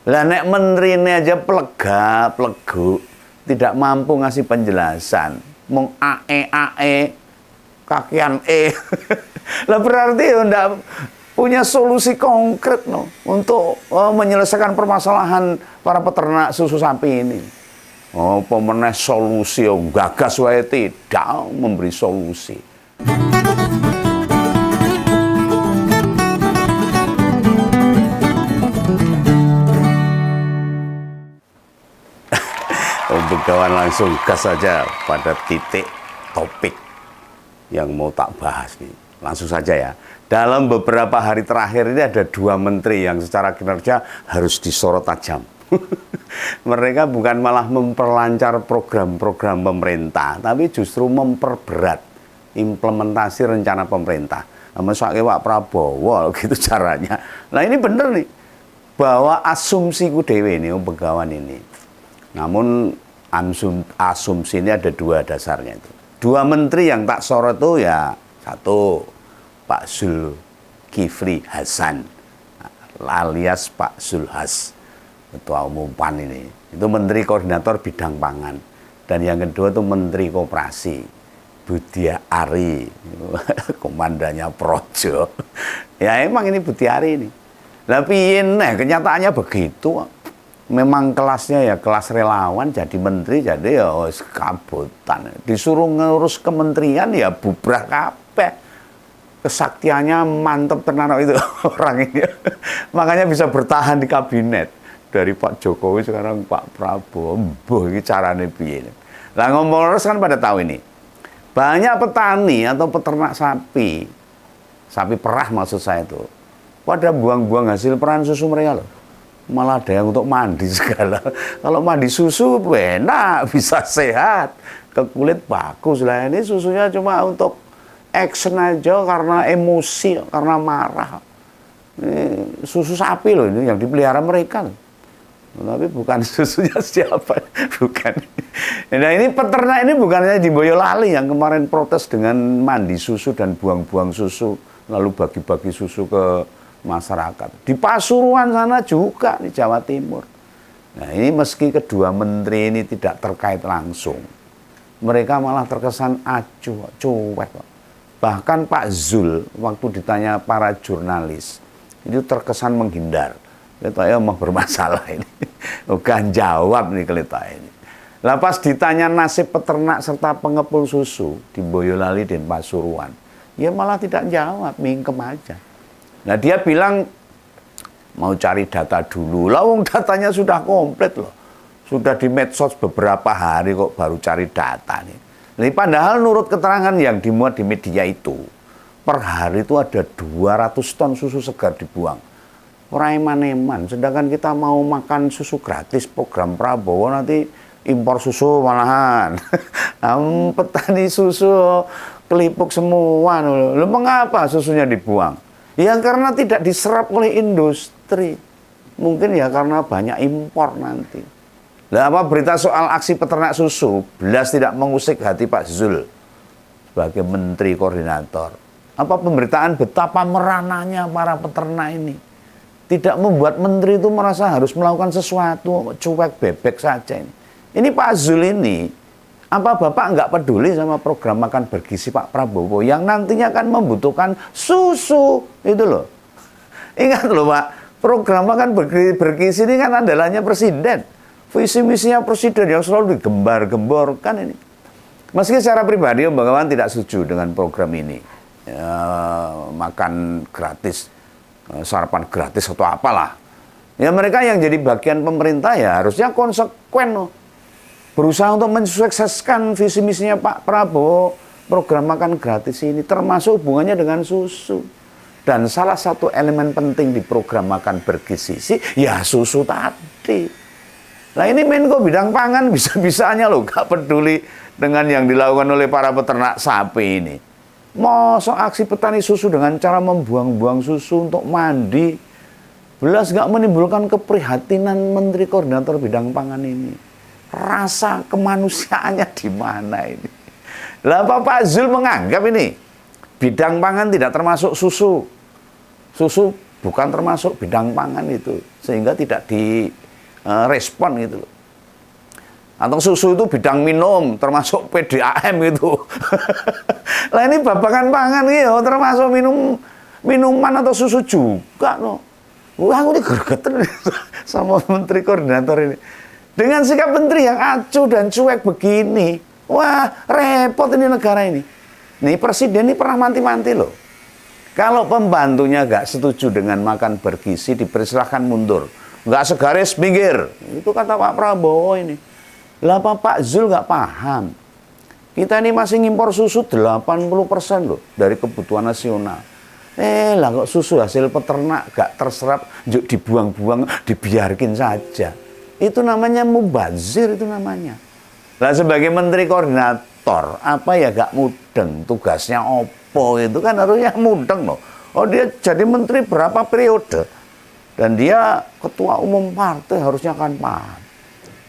Lah nek menteri ini aja plegu, tidak mampu ngasih penjelasan, mong ae kakian lah berarti ya ndak punya solusi konkret no untuk menyelesaikan permasalahan para peternak susu sapi ini. Oh, pemenang solusi gagas wae tidak memberi solusi. Begawan langsung gas saja pada titik topik yang mau tak bahas nih. Langsung saja ya. Dalam beberapa hari terakhir ini ada dua menteri yang secara kinerja harus disorot tajam. Mereka bukan malah memperlancar program-program pemerintah, tapi justru memperberat implementasi rencana pemerintah. Masuk Pak Prabowo gitu caranya. Nah ini bener nih, bahwa asumsi ku dewe ini, begawan ini. Namun asumsi ini ada dua dasarnya itu. Dua menteri yang tak sorot itu ya, satu Pak Zulkifli Hasan alias Pak Zulhas, Ketua Umum PAN ini. Itu Menteri Koordinator Bidang Pangan. Dan yang kedua itu Menteri Koperasi Budia Ari, komandannya Projo. Ya emang ini Budia Ari ini. Tapi ini kenyataannya begitu. Memang kelasnya ya kelas relawan, jadi menteri jadi ya kabutan. Disuruh ngurus kementerian ya bubrah kabeh. Kesaktiannya mantep tenan itu orang ini. Makanya bisa bertahan di kabinet. Dari Pak Jokowi sekarang Pak Prabowo. Mbah iki carane piye. Lah ngomong terus kan pada tahu ini. Banyak petani atau peternak sapi perah maksud saya itu, pada buang-buang hasil perahan susu mereka loh. Malah ada yang untuk mandi segala. Kalau mandi susu enak, bisa sehat, ke kulit bagus lah. Ini susunya cuma untuk action aja karena emosi, karena marah. Ini susu sapi loh ini yang dipelihara mereka. Tapi bukan susunya siapa, bukan. Nah ini peternak ini bukannya di Boyolali yang kemarin protes dengan mandi susu dan buang-buang susu, lalu bagi-bagi susu ke masyarakat. Di Pasuruan sana juga di Jawa Timur. Nah ini meski kedua menteri ini tidak terkait langsung, mereka malah terkesan acuh, cuek. Bahkan Pak Zul waktu ditanya para jurnalis itu terkesan menghindar. Kita mau bermasalah ini. Bukan jawab nih kelita ini. Lah pas ditanya nasib peternak serta pengepul susu di Boyolali dan Pasuruan, ya malah tidak jawab, mingkem aja. Nah dia bilang mau cari data dulu. Lah wong datanya sudah komplit loh. Sudah di medsos beberapa hari kok baru cari data nih. Nah, padahal menurut keterangan yang dimuat di media itu, per hari itu ada 200 ton susu segar dibuang. Orang eman-eman, sedangkan kita mau makan susu gratis program Prabowo nanti impor susu malahan. Petani susu kelipuk semua. Loh, mengapa susunya dibuang? Ya karena tidak diserap oleh industri. Mungkin ya karena banyak impor nanti. Lah apa berita soal aksi peternak susu belas tidak mengusik hati Pak Zul sebagai menteri koordinator. Apa pemberitaan betapa merananya para peternak ini tidak membuat menteri itu merasa harus melakukan sesuatu, cuek bebek saja ini. Ini Pak Zul ini, apa Bapak nggak peduli sama program makan bergizi Pak Prabowo yang nantinya akan membutuhkan susu, itu loh. Ingat loh Pak, program makan bergizi ini kan andalanya presiden. Visi misinya presiden yang selalu digembar-gemborkan ini. Meski secara pribadi Bagawan tidak setuju dengan program ini. Makan gratis, sarapan gratis atau apalah. Ya mereka yang jadi bagian pemerintah ya harusnya konsekuen loh. Berusaha untuk mensukseskan visi misinya Pak Prabowo, program makan gratis ini termasuk hubungannya dengan susu. Dan salah satu elemen penting di program makan bergizi ya susu tadi. Nah ini Menko Bidang Pangan bisa-bisanya loh gak peduli dengan yang dilakukan oleh para peternak sapi ini. Masa aksi petani susu dengan cara membuang-buang susu untuk mandi belas gak menimbulkan keprihatinan Menteri Koordinator Bidang Pangan ini. Rasa kemanusiaannya di mana ini? Lah Pak Zul menganggap ini bidang pangan tidak termasuk susu. Susu bukan termasuk bidang pangan itu, sehingga tidak direspon gitu loh. Atau susu itu bidang minum, termasuk PDAM gitu. Lah ini babakan pangan gitu, termasuk minuman atau susu juga loh. Wah, aku ini gregetan sama menteri koordinator ini. Dengan sikap menteri yang acuh dan cuek begini, wah repot ini negara ini. Nih presiden ini pernah manti-manti loh. Kalau pembantunya nggak setuju dengan makan bergizi, dipersilahkan mundur. Nggak segaris minggir. Itu kata Pak Prabowo ini. Lah Pak Zul nggak paham. Kita ini masih ngimpor susu 80% loh dari kebutuhan nasional. Lah kok susu hasil peternak gak terserap, dibuang-buang, dibiarkin saja. Itu namanya mubazir, itu namanya. Lah sebagai menteri koordinator, apa ya gak mudeng, tugasnya opo itu kan harusnya mudeng loh. Oh dia jadi menteri berapa periode, dan dia ketua umum partai harusnya kan paham.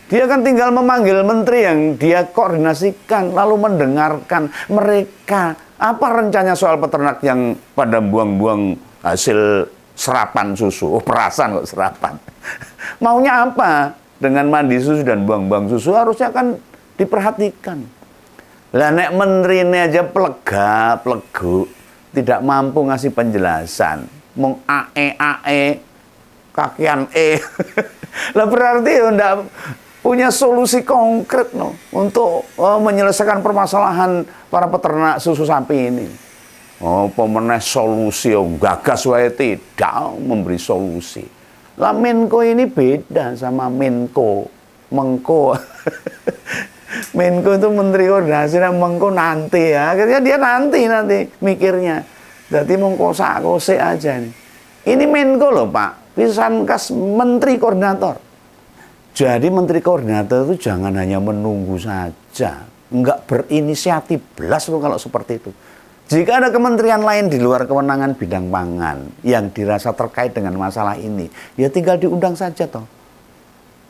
Dia kan tinggal memanggil menteri yang dia koordinasikan, lalu mendengarkan mereka. Apa rencananya soal peternak yang pada buang-buang hasil serapan susu? Oh, perasan kok serapan. Maunya apa dengan mandi susu dan buang-buang susu? Harusnya kan diperhatikan. Lah nek menteri ini aja plegu, tidak mampu ngasih penjelasan. Mong ae, kakian Lah berarti ndak punya solusi konkret untuk menyelesaikan permasalahan para peternak susu sapi ini. Pemenang solusi, gagas wae tidak memberi solusi. Lah Menko ini beda sama Mengko. Menko itu menteri koordinasi, Mengko nanti ya. Akhirnya dia nanti mikirnya. Jadi mengkosak-kosek aja nih. Ini Menko loh Pak, pisan kas menteri koordinator. Jadi menteri koordinator itu jangan hanya menunggu saja, enggak berinisiatif belas loh kalau seperti itu. Jika ada kementerian lain di luar kewenangan bidang pangan yang dirasa terkait dengan masalah ini, ya tinggal diundang saja toh.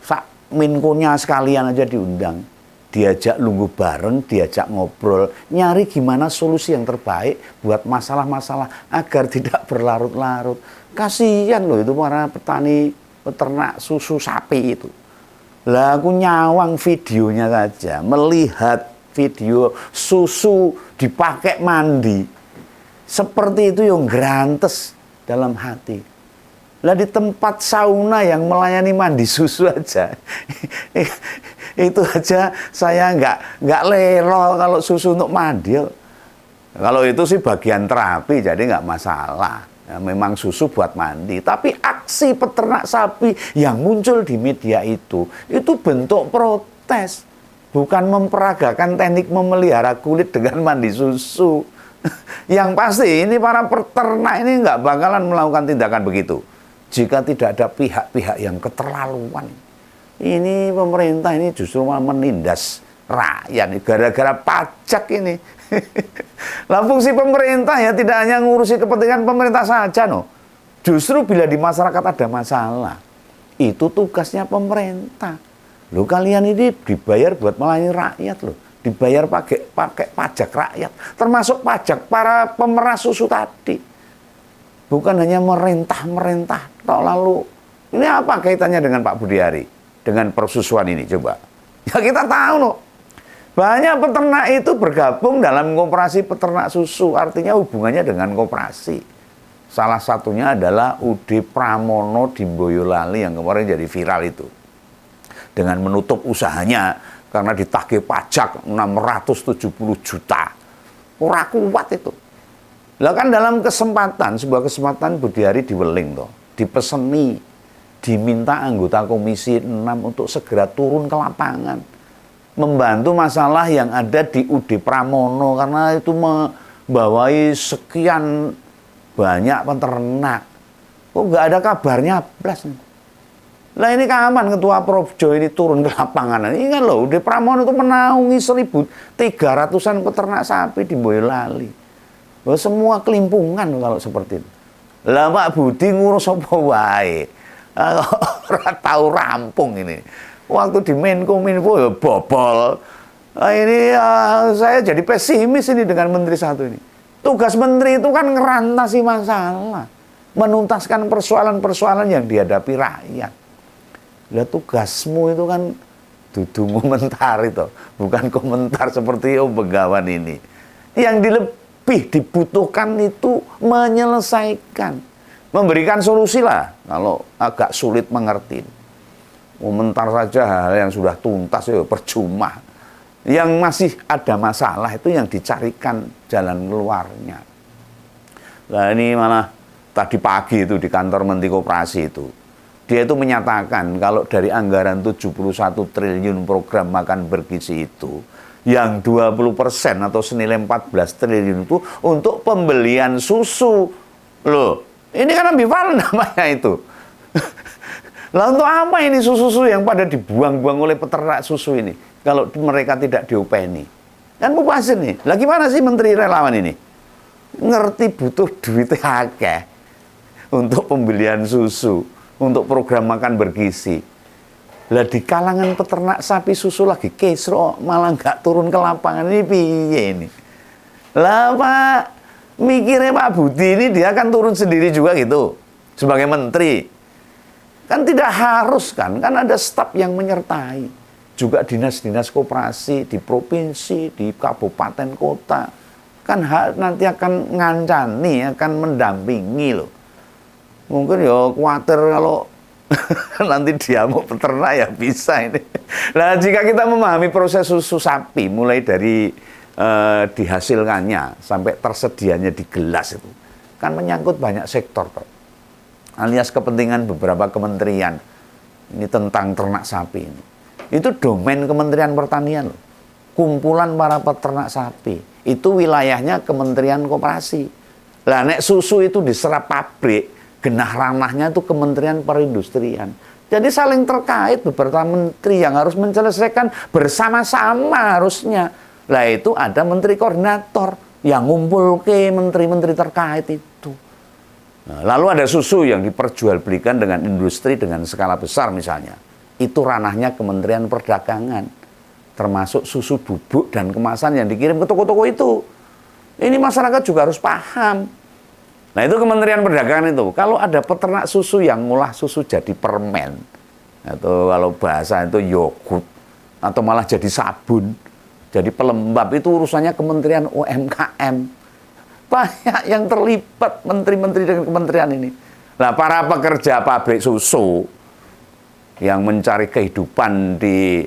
Sak Menkonya sekalian aja diundang, diajak lungguh bareng, diajak ngobrol, nyari gimana solusi yang terbaik buat masalah-masalah agar tidak berlarut-larut. Kasihan loh itu para petani peternak susu sapi itu. Lah aku nyawang videonya saja, melihat video susu dipakai mandi. Seperti itu yang grantes dalam hati. Lah di tempat sauna yang melayani mandi susu aja. Itu aja saya nggak lero kalau susu untuk mandi. Kalau itu sih bagian terapi, jadi nggak masalah. Ya, memang susu buat mandi, tapi aksi peternak sapi yang muncul di media itu bentuk protes, bukan memperagakan teknik memelihara kulit dengan mandi susu. Yang pasti ini para peternak ini nggak bakalan melakukan tindakan begitu jika tidak ada pihak-pihak yang keterlaluan. Ini pemerintah ini justru menindas rakyat gara-gara pajak ini. Lah fungsi pemerintah ya tidak hanya ngurusi kepentingan pemerintah saja Justru bila di masyarakat ada masalah, itu tugasnya pemerintah. Loh kalian ini dibayar buat melayani rakyat loh. Dibayar pakai pajak rakyat, termasuk pajak para pemerah susu tadi. Bukan hanya merintah tok lalu. Ini apa kaitannya dengan Pak Budiari? Dengan persusuan ini coba. Ya kita tahu loh. Banyak peternak itu bergabung dalam koperasi peternak susu, artinya hubungannya dengan koperasi. Salah satunya adalah UD Pramono di Boyolali yang kemarin jadi viral itu. Dengan menutup usahanya karena ditagih pajak 670 juta. Ora kuat itu. Lah kan dalam sebuah kesempatan Budiari di Weling toh, dipeseni, diminta anggota Komisi 6 untuk segera turun ke lapangan. Membantu masalah yang ada di UD Pramono karena itu membawai sekian banyak peternak. Kok nggak ada kabarnya blas. Lah ini kapan Ketua Profjo ini turun ke lapangan? Ingat loh, UD Pramono itu menaungi 1.300-an peternak sapi di Boyolali. Loh, semua kelimpungan kalau seperti itu. Lah Pak Budi ngurus apa wae? Ora tahu rampung ini. Waktu di Menkominfo ya bobol. Ini saya jadi pesimis ini dengan menteri satu ini. Tugas menteri itu kan ngerantasi masalah. menuntaskan persoalan-persoalan yang dihadapi rakyat. Lah tugasmu itu kan dudu komentar itu, bukan komentar seperti Om Begawan ini. Yang lebih dibutuhkan itu menyelesaikan, memberikan solusi lah kalau agak sulit mengerti. Komentar saja hal yang sudah tuntas ya percuma. Yang masih ada masalah itu yang dicarikan jalan keluarnya. Nah ini malah tadi pagi itu di kantor Menteri Koperasi itu, dia itu menyatakan kalau dari anggaran 71 triliun program makan bergizi itu, yang 20% atau senilai 14 triliun itu untuk pembelian susu. Loh, ini kan ambivalen namanya itu. Lah untuk apa ini susu-susu yang pada dibuang-buang oleh peternak susu ini kalau mereka tidak diopeni? Kan mubazir nih. Lah gimana sih Menteri Relawan ini? Ngerti butuh duit akeh untuk pembelian susu, untuk program makan bergizi. Lah di kalangan peternak sapi susu lagi kesro, malah nggak turun ke lapangan, ini piye ini? Lah Pak, mikirnya Pak Budi ini dia akan turun sendiri juga gitu sebagai menteri. Kan tidak harus kan ada staf yang menyertai. Juga dinas-dinas koperasi di provinsi, di kabupaten kota. Kan nanti akan ngancani, akan mendampingi loh. Mungkin ya khawatir kalau nanti dia mau peternak ya bisa ini. Nah jika kita memahami proses susu sapi mulai dari dihasilkannya sampai tersedianya di gelas itu, kan menyangkut banyak sektor Pak. Alias kepentingan beberapa kementerian ini tentang ternak sapi ini. Itu domain Kementerian Pertanian loh. Kumpulan para peternak sapi itu wilayahnya Kementerian Koperasi. Lah nek susu itu diserap pabrik, genah ranahnya itu Kementerian Perindustrian. Jadi saling terkait beberapa menteri yang harus menyelesaikan bersama-sama harusnya. Lah itu ada menteri koordinator yang ngumpul ke menteri-menteri terkait itu. Nah, lalu ada susu yang diperjualbelikan dengan industri dengan skala besar misalnya. Itu ranahnya Kementerian Perdagangan. Termasuk susu bubuk dan kemasan yang dikirim ke toko-toko itu. Ini masyarakat juga harus paham. Nah itu Kementerian Perdagangan itu. Kalau ada peternak susu yang ngolah susu jadi permen, atau kalau bahasa itu yogurt, atau malah jadi sabun, jadi pelembab, itu urusannya Kementerian UMKM. Banyak yang terlibat menteri-menteri dengan kementerian ini. Nah, para pekerja pabrik susu yang mencari kehidupan di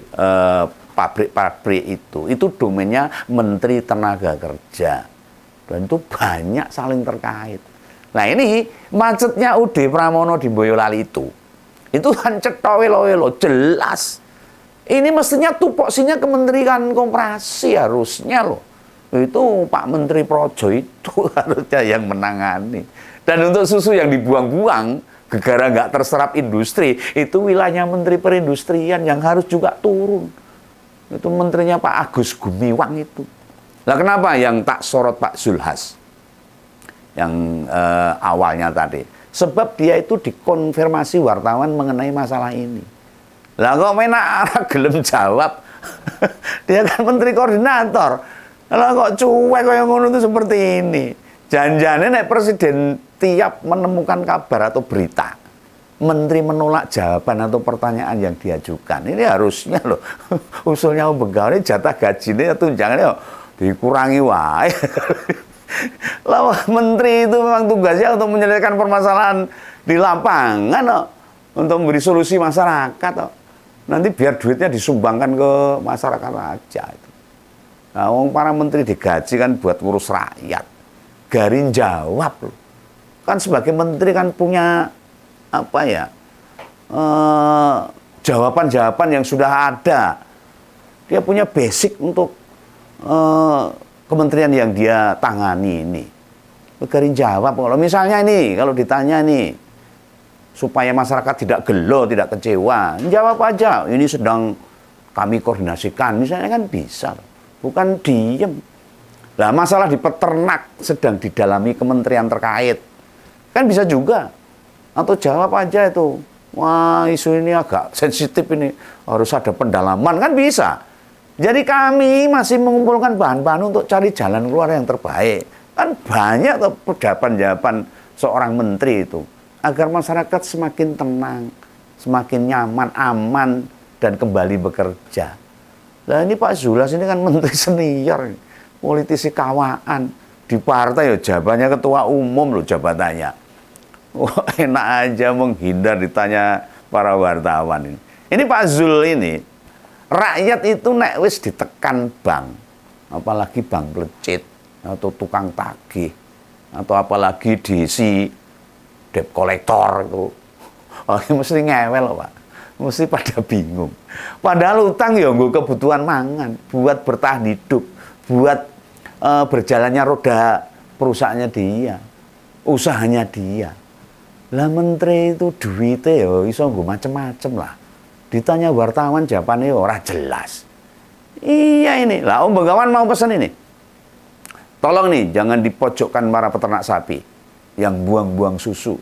pabrik-pabrik itu domainnya Menteri Tenaga Kerja. Dan itu banyak saling terkait. Nah, ini macetnya UD Pramono di Boyolali itu kan cetha welo-welo jelas. Ini mestinya tupoksinya Kementerian Koperasi harusnya loh. Itu Pak Menteri Projo itu harusnya yang menangani. Dan untuk susu yang dibuang-buang gara-gara nggak terserap industri, itu wilayahnya Menteri Perindustrian yang harus juga turun. Itu menterinya Pak Agus Gumiwang itu. Lah kenapa yang tak sorot Pak Zulhas yang awalnya tadi? Sebab dia itu dikonfirmasi wartawan mengenai masalah ini. Lah kok menak gelem jawab? Dia kan menteri koordinator. Lah kok cuek kayak ngono itu seperti ini. Janjane nek presiden tiap menemukan kabar atau berita, menteri menolak jawaban atau pertanyaan yang diajukan. Ini harusnya loh usulnya Begawan jatah gajinya tunjangannya dikurangi wae. Lah menteri itu memang tugasnya untuk menyelesaikan permasalahan di lapangan loh, untuk memberi solusi masyarakat loh. Nanti biar duitnya disumbangkan ke masyarakat aja itu. Nah, para menteri digaji kan buat ngurus rakyat. Garin jawab loh. Kan sebagai menteri kan punya apa ya? Jawaban-jawaban yang sudah ada. Dia punya basic untuk kementerian yang dia tangani ini. Garin jawab. Kalau misalnya ini, kalau ditanya nih, supaya masyarakat tidak gelo, tidak kecewa, jawab aja. Ini sedang kami koordinasikan, misalnya kan bisa. Bukan diem. Nah, masalah di peternak sedang didalami kementerian terkait. Kan bisa juga. Atau jawab aja itu. Wah, isu ini agak sensitif ini. Harus ada pendalaman. Kan bisa. Jadi kami masih mengumpulkan bahan-bahan untuk cari jalan keluar yang terbaik. Kan banyak tuh jawaban-jawaban seorang menteri itu agar masyarakat semakin tenang, semakin nyaman, aman, dan kembali bekerja. Nah ini Pak Zulas ini kan menteri senior, politisi kawan, di partai ya jabatannya ketua umum loh jabatannya. Wah, enak aja menghindar ditanya para wartawan ini. Ini Pak Zul ini, rakyat itu nek wis ditekan bank, apalagi bank plecit atau tukang tagih atau apalagi diisi debt kolektor itu, oh, mesti ngewel loh Pak, mesti pada bingung. Padahal utang ya nggo kebutuhan mangan, buat bertahan hidup, buat berjalannya roda perusahaannya dia, usahanya dia. Lah menteri itu duitnya ya iso nggo macem-macem lah. Ditanya wartawan jawabannya ora jelas. Iya ini. Lah Om Bengawan mau pesan ini. Tolong nih jangan dipojokkan para peternak sapi yang buang-buang susu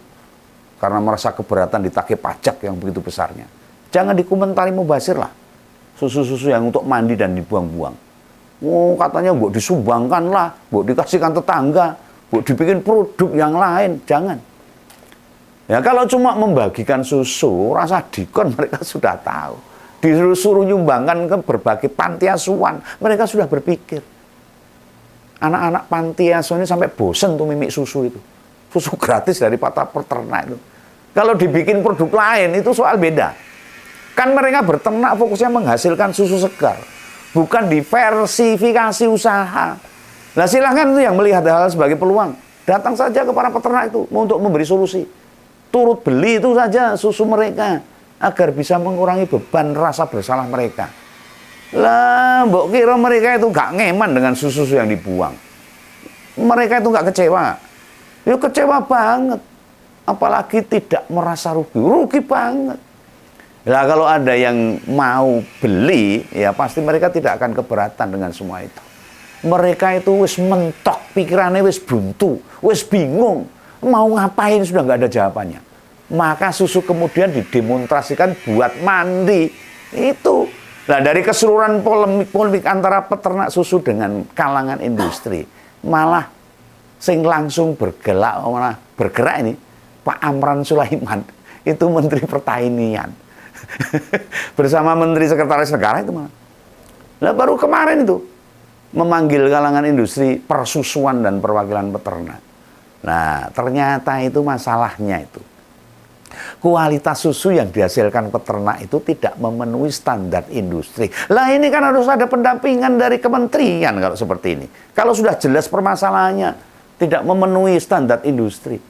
karena merasa keberatan ditagih pajak yang begitu besarnya. Jangan dikomentari mubazir lah. Susu-susu yang untuk mandi dan dibuang-buang. Oh, katanya buat disumbangkan lah, buat dikasihkan tetangga, buat dibikin produk yang lain. Jangan. Ya kalau cuma membagikan susu, rasa dikon mereka sudah tahu. Disuruh nyumbangkan ke berbagai panti asuhan, mereka sudah berpikir. Anak-anak panti asuhan ini sampai bosen tuh mimik susu itu. Susu gratis dari peternak itu. Kalau dibikin produk lain itu soal beda. Kan mereka berternak fokusnya menghasilkan susu segar, bukan diversifikasi usaha. Nah silahkan itu yang melihat hal sebagai peluang. Datang saja ke para peternak itu untuk memberi solusi. Turut beli itu saja susu mereka agar bisa mengurangi beban rasa bersalah mereka. Lah, mbok kira mereka itu gak ngeman dengan susu yang dibuang. Mereka itu gak kecewa. Ya kecewa banget. Apalagi tidak merasa rugi. Rugi banget. Lah kalau ada yang mau beli, ya pasti mereka tidak akan keberatan dengan semua itu. Mereka itu wis mentok, pikirannya wis buntu, wis bingung. Mau ngapain sudah nggak ada jawabannya. Maka susu kemudian didemonstrasikan buat mandi. Itu. Nah dari keseluruhan polemik antara peternak susu dengan kalangan industri, malah sing langsung bergerak ini Pak Amran Sulaiman, itu Menteri Pertanian. Bersama Menteri Sekretaris Negara itu malah. Nah baru kemarin itu memanggil kalangan industri persusuan dan perwakilan peternak. Nah, ternyata itu masalahnya itu. Kualitas susu yang dihasilkan peternak itu tidak memenuhi standar industri. Lah ini kan harus ada pendampingan dari kementerian kalau seperti ini. Kalau sudah jelas permasalahannya tidak memenuhi standar industri.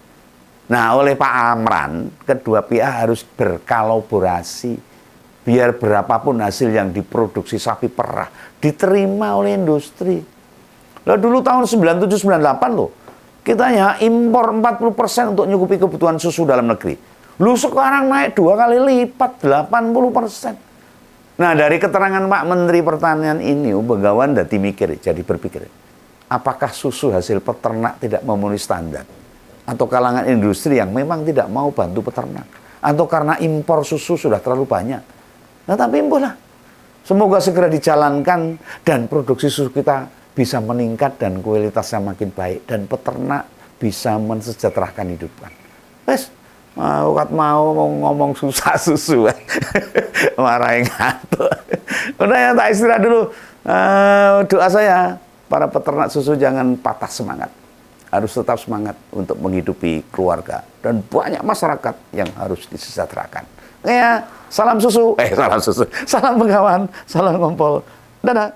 Nah, oleh Pak Amran, kedua pihak harus berkolaborasi. Biar berapapun hasil yang diproduksi sapi perah diterima oleh industri. Lah dulu tahun 97-98 loh. Kita hanya impor 40% untuk nyukupi kebutuhan susu dalam negeri. Lu sekarang naik 2 kali lipat, 80%. Nah dari keterangan Pak Menteri Pertanian ini, Bengawan jadi berpikir, apakah susu hasil peternak tidak memenuhi standar? Atau kalangan industri yang memang tidak mau bantu peternak? Atau karena impor susu sudah terlalu banyak? Nah tapi impulah. Semoga segera dijalankan dan produksi susu kita bisa meningkat dan kualitasnya makin baik dan peternak bisa mensejahterakan hidupan. Wes, mau ngomong susah susu, marahin ngantuk. Udah ya tak istirahat dulu. Doa saya para peternak susu jangan patah semangat, harus tetap semangat untuk menghidupi keluarga dan banyak masyarakat yang harus disejahterakan. Ya, salam susu, salam Bengawan, salam Kompol, dadah.